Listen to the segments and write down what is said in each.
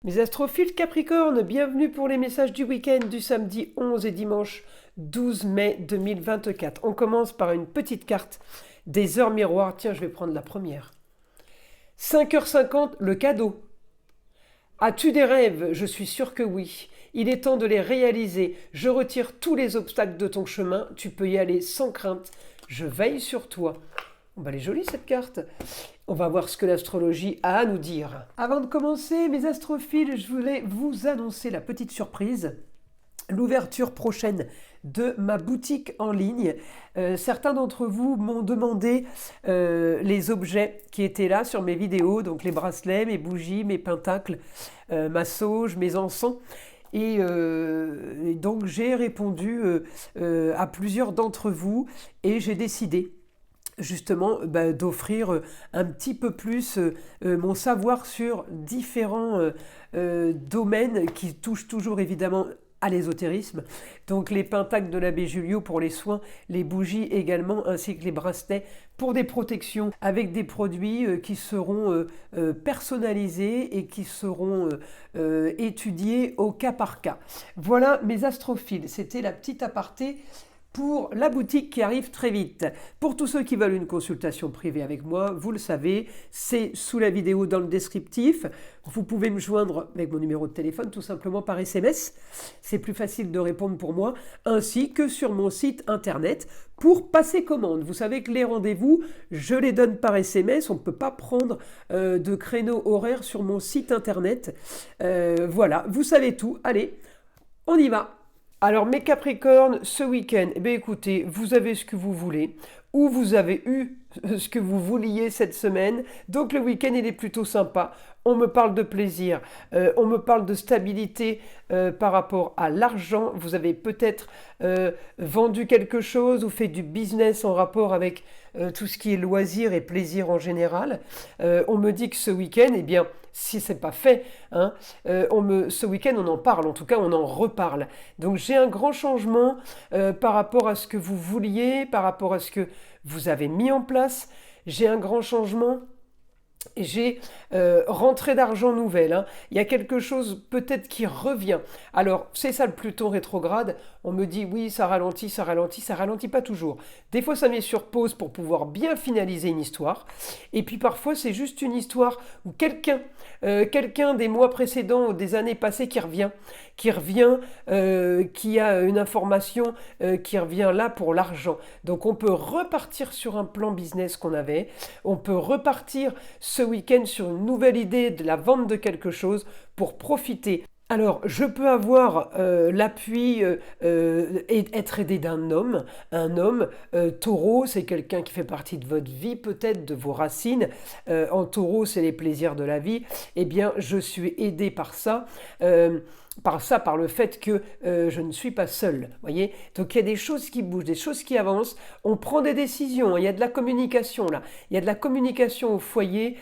Mes astrophiles Capricorne, bienvenue pour les messages du week-end du samedi 11 et dimanche 12 mai 2024. On commence par une petite carte des heures miroirs. Tiens, je vais prendre la première. 5h50, le cadeau. As-tu des rêves? Je suis sûr que oui. Il est temps de les réaliser. Je retire tous les obstacles de ton chemin. Tu peux y aller sans crainte. Je veille sur toi. Elle est jolie cette carte. On va voir ce que l'astrologie a à nous dire. Avant de commencer, mes astrophiles, je voulais vous annoncer la petite surprise. L'ouverture prochaine de ma boutique en ligne. Certains d'entre vous m'ont demandé les objets qui étaient là sur mes vidéos, donc les bracelets, mes bougies, mes pentacles, ma sauge, mes encens. Et donc j'ai répondu à plusieurs d'entre vous et j'ai décidé justement d'offrir un petit peu plus mon savoir sur différents domaines qui touchent toujours évidemment à l'ésotérisme. Donc les pentacles de l'abbé Julio pour les soins, les bougies également, ainsi que les bracelets pour des protections avec des produits qui seront personnalisés et qui seront étudiés au cas par cas. Voilà mes astrophiles, c'était la petite aparté pour la boutique qui arrive très vite. Pour tous ceux qui veulent une consultation privée avec moi, vous le savez, c'est sous la vidéo dans le descriptif. Vous pouvez me joindre avec mon numéro de téléphone tout simplement par SMS. C'est plus facile de répondre pour moi, ainsi que sur mon site internet pour passer commande. Vous savez que les rendez-vous, je les donne par SMS. On ne peut pas prendre de créneau horaire sur mon site internet. Voilà, vous savez tout. Allez, on y va. Alors mes Capricornes, ce week-end, écoutez, vous avez ce que vous voulez, ou vous avez eu ce que vous vouliez cette semaine, donc le week-end il est plutôt sympa. On me parle de plaisir, on me parle de stabilité par rapport à l'argent. Vous avez peut-être vendu quelque chose ou fait du business en rapport avec tout ce qui est loisir et plaisir en général. On me dit que ce week-end, si c'est pas fait, ce week-end on en parle, en tout cas on en reparle. Donc j'ai un grand changement par rapport à ce que vous vouliez, par rapport à ce que vous avez mis en place. J'ai un grand changement. J'ai rentrée d'argent nouvelle. Il y a quelque chose peut-être qui revient. Alors, c'est ça le Pluton rétrograde. On me dit oui, ça ralentit, ça ralentit, ça ralentit pas toujours. Des fois, ça met sur pause pour pouvoir bien finaliser une histoire. Et puis parfois, c'est juste une histoire où quelqu'un des mois précédents ou des années passées qui revient, qui a une information qui revient là pour l'argent. Donc, on peut repartir sur un plan business qu'on avait. On peut repartir ce week-end sur une nouvelle idée de la vente de quelque chose pour profiter. Alors, je peux avoir l'appui et être aidé d'un homme. Un homme, taureau, c'est quelqu'un qui fait partie de votre vie, peut-être de vos racines. En taureau, c'est les plaisirs de la vie. Je suis aidé par ça. Par le fait que je ne suis pas seule, voyez. Donc il y a des choses qui bougent, des choses qui avancent, on prend des décisions, il y a de la communication là, il y a de la communication au foyer,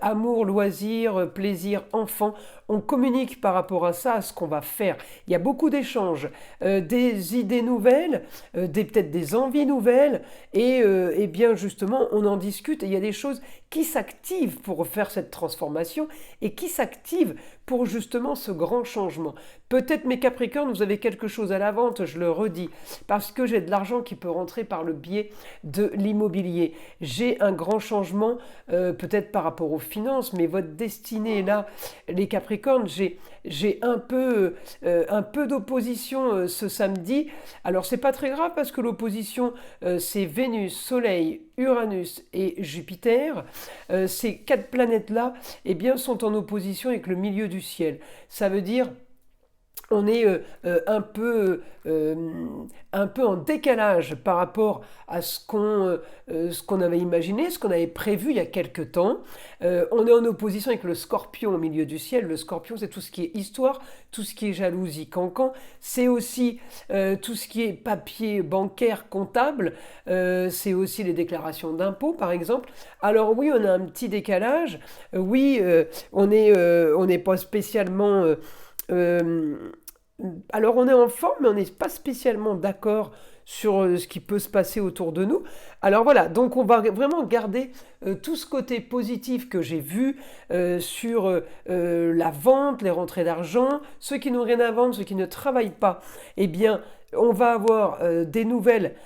amour, loisir, plaisir, enfant, on communique par rapport à ça, à ce qu'on va faire. Il y a beaucoup d'échanges, des idées nouvelles, peut-être des envies nouvelles, et bien justement on en discute, et il y a des choses qui s'activent pour faire cette transformation, et qui s'activent pour justement ce grand changement. Peut-être mes Capricornes, vous avez quelque chose à la vente, je le redis, parce que j'ai de l'argent qui peut rentrer par le biais de l'immobilier. J'ai un grand changement, peut-être par rapport aux finances, mais votre destinée est là, les Capricornes, j'ai un peu d'opposition ce samedi. Alors c'est pas très grave parce que l'opposition c'est Vénus, Soleil, Uranus et Jupiter. Ces quatre planètes-là sont en opposition avec le milieu du ciel. Ça veut dire on est un peu en décalage par rapport à ce qu'on avait imaginé, ce qu'on avait prévu il y a quelque temps. On est en opposition avec le Scorpion au milieu du ciel. Le Scorpion, c'est tout ce qui est histoire, tout ce qui est jalousie, cancan. C'est aussi tout ce qui est papier bancaire, comptable. C'est aussi les déclarations d'impôts, par exemple. Alors oui, on a un petit décalage. Oui, on n'est pas spécialement... alors on est en forme, mais on n'est pas spécialement d'accord sur ce qui peut se passer autour de nous. Alors voilà, donc on va vraiment garder tout ce côté positif que j'ai vu sur la vente, les rentrées d'argent, ceux qui n'ont rien à vendre, ceux qui ne travaillent pas. Eh bien, on va avoir des nouvelles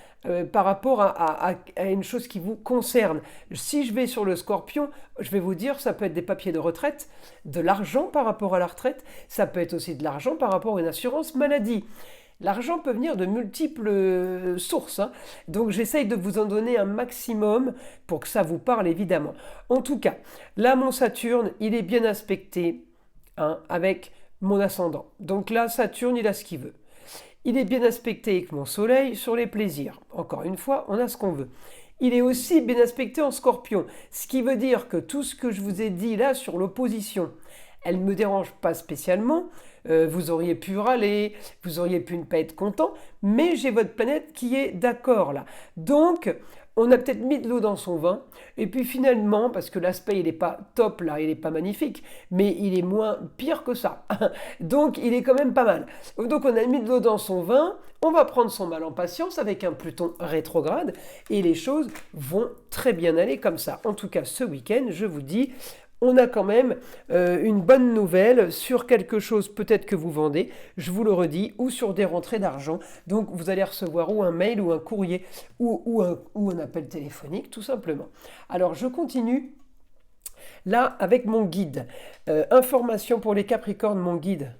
par rapport à une chose qui vous concerne. Si je vais sur le Scorpion, je vais vous dire, ça peut être des papiers de retraite, de l'argent par rapport à la retraite, ça peut être aussi de l'argent par rapport à une assurance maladie. L'argent peut venir de multiples sources, hein. Donc j'essaye de vous en donner un maximum pour que ça vous parle évidemment. En tout cas, là mon Saturne, il est bien aspecté, hein, avec mon ascendant. Donc là, Saturne, il a ce qu'il veut. Il est bien aspecté avec mon Soleil sur les plaisirs. Encore une fois, on a ce qu'on veut. Il est aussi bien aspecté en Scorpion, ce qui veut dire que tout ce que je vous ai dit là sur l'opposition, elle ne me dérange pas spécialement. Vous auriez pu râler, vous auriez pu ne pas être content, mais j'ai votre planète qui est d'accord là. Donc, on a peut-être mis de l'eau dans son vin, et puis finalement, parce que l'aspect il n'est pas top là, il n'est pas magnifique, mais il est moins pire que ça. Donc il est quand même pas mal. Donc on a mis de l'eau dans son vin, on va prendre son mal en patience avec un Pluton rétrograde, et les choses vont très bien aller comme ça. En tout cas, ce week-end, je vous dis, on a quand même une bonne nouvelle sur quelque chose peut-être que vous vendez, je vous le redis, ou sur des rentrées d'argent. Donc vous allez recevoir ou un mail ou un courrier ou un appel téléphonique tout simplement. Alors je continue là avec mon guide. Information pour les Capricornes, mon guide.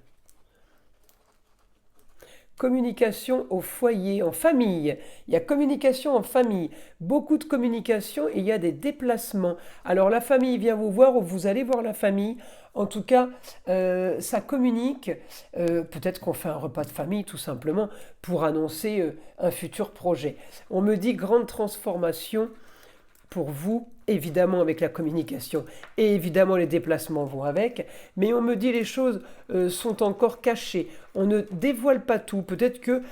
Communication au foyer, en famille. Il y a communication en famille, beaucoup de communication et il y a des déplacements. Alors la famille vient vous voir ou vous allez voir la famille. En tout cas, ça communique. Peut-être qu'on fait un repas de famille tout simplement pour annoncer un futur projet. On me dit grande transformation pour vous, évidemment avec la communication et évidemment les déplacements vont avec, mais on me dit les choses sont encore cachées. On ne dévoile pas tout. Peut-être que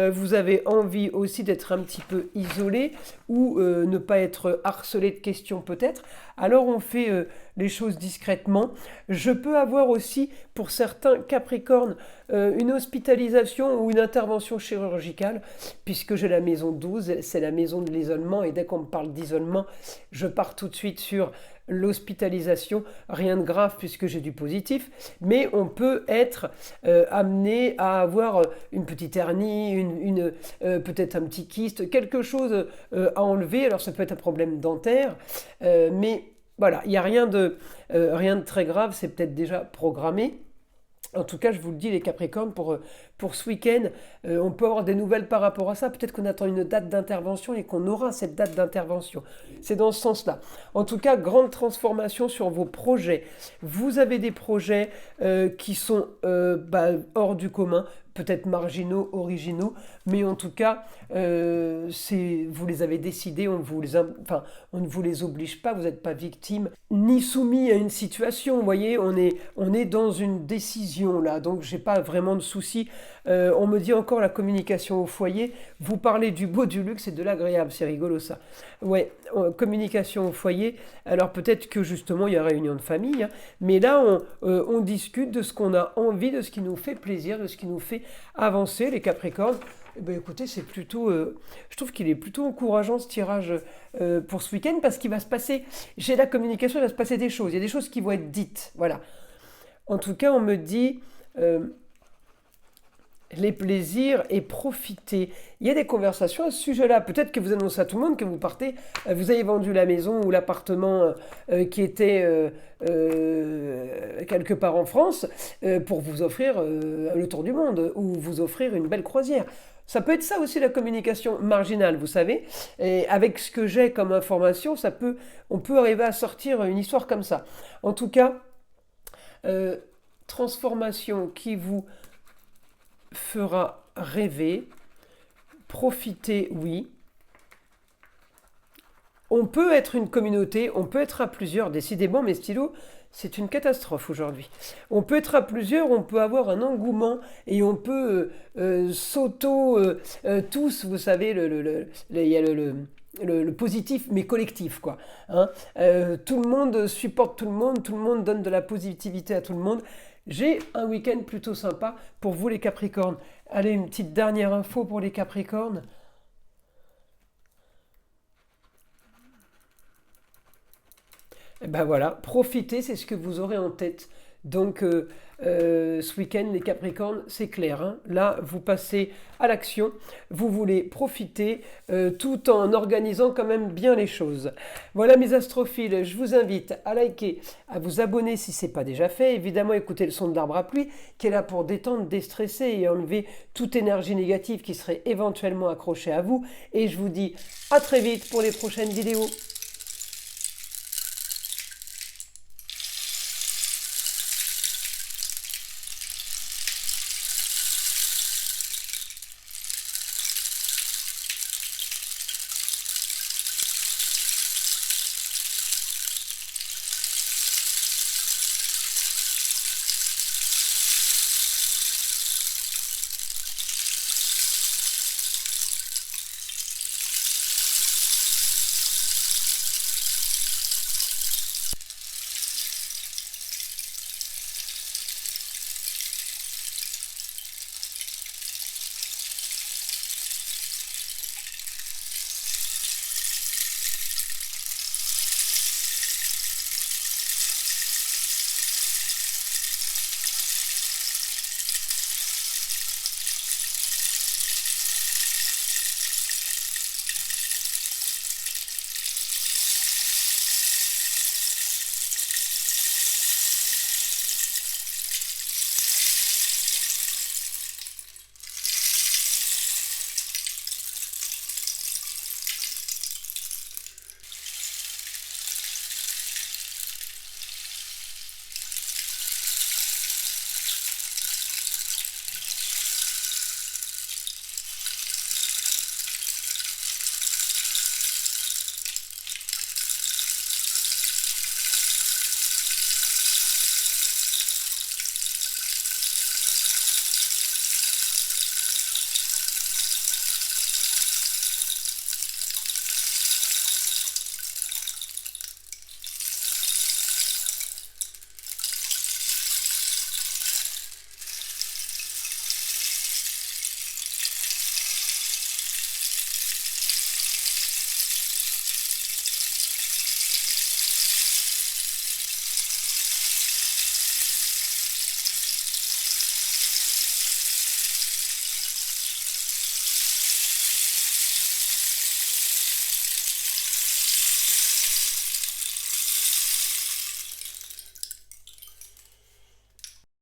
vous avez envie aussi d'être un petit peu isolé ou ne pas être harcelé de questions peut-être. Alors on fait les choses discrètement. Je peux avoir aussi pour certains Capricornes une hospitalisation ou une intervention chirurgicale puisque j'ai la maison 12, c'est la maison de l'isolement et dès qu'on me parle d'isolement, je pars tout de suite sur l'hospitalisation, rien de grave puisque j'ai du positif, mais on peut être amené à avoir une petite hernie, peut-être un petit kyste, quelque chose à enlever. Alors ça peut être un problème dentaire, mais voilà, il n'y a rien de très grave, c'est peut-être déjà programmé. En tout cas, je vous le dis, les Capricornes, pour ce week-end, on peut avoir des nouvelles par rapport à ça. Peut-être qu'on attend une date d'intervention et qu'on aura cette date d'intervention. C'est dans ce sens-là. En tout cas, grande transformation sur vos projets. Vous avez des projets qui sont hors du commun, peut-être marginaux, originaux, mais en tout cas, vous les avez décidés, on ne vous les oblige pas, vous n'êtes pas victime, ni soumis à une situation, vous voyez, on est dans une décision là, donc j'ai pas vraiment de soucis. On me dit encore la communication au foyer, vous parlez du beau, du luxe et de l'agréable, c'est rigolo ça. Ouais, communication au foyer, alors peut-être que justement il y a réunion de famille, hein, mais là on discute de ce qu'on a envie, de ce qui nous fait plaisir, de ce qui nous fait avancer, les Capricornes. Eh bien, écoutez, c'est plutôt, je trouve qu'il est plutôt encourageant ce tirage pour ce week-end parce qu'il va se passer, j'ai la communication, il va se passer des choses, il y a des choses qui vont être dites, voilà. En tout cas, on me dit les plaisirs et profiter. Il y a des conversations à ce sujet-là. Peut-être que vous annoncez à tout le monde que vous partez, vous avez vendu la maison ou l'appartement qui était quelque part en France pour vous offrir le tour du monde ou vous offrir une belle croisière. Ça peut être ça aussi la communication marginale, vous savez. Et avec ce que j'ai comme information, on peut arriver à sortir une histoire comme ça. En tout cas, transformation qui vous fera rêver, profiter, oui. On peut être une communauté, on peut être à plusieurs. Décidément, mes stylos, c'est une catastrophe aujourd'hui. On peut être à plusieurs, on peut avoir un engouement et on peut tous, vous savez, il y a le positif mais collectif quoi. Hein. Tout le monde supporte tout le monde donne de la positivité à tout le monde. J'ai un week-end plutôt sympa pour vous les Capricornes. Allez, une petite dernière info pour les Capricornes. Et ben voilà, profitez, c'est ce que vous aurez en tête. Donc ce week-end, les Capricornes, c'est clair, hein. Là, vous passez à l'action, vous voulez profiter tout en organisant quand même bien les choses. Voilà mes astrophiles, je vous invite à liker, à vous abonner si ce n'est pas déjà fait. Évidemment, écoutez le son d'arbre à pluie qui est là pour détendre, déstresser et enlever toute énergie négative qui serait éventuellement accrochée à vous. Et je vous dis à très vite pour les prochaines vidéos.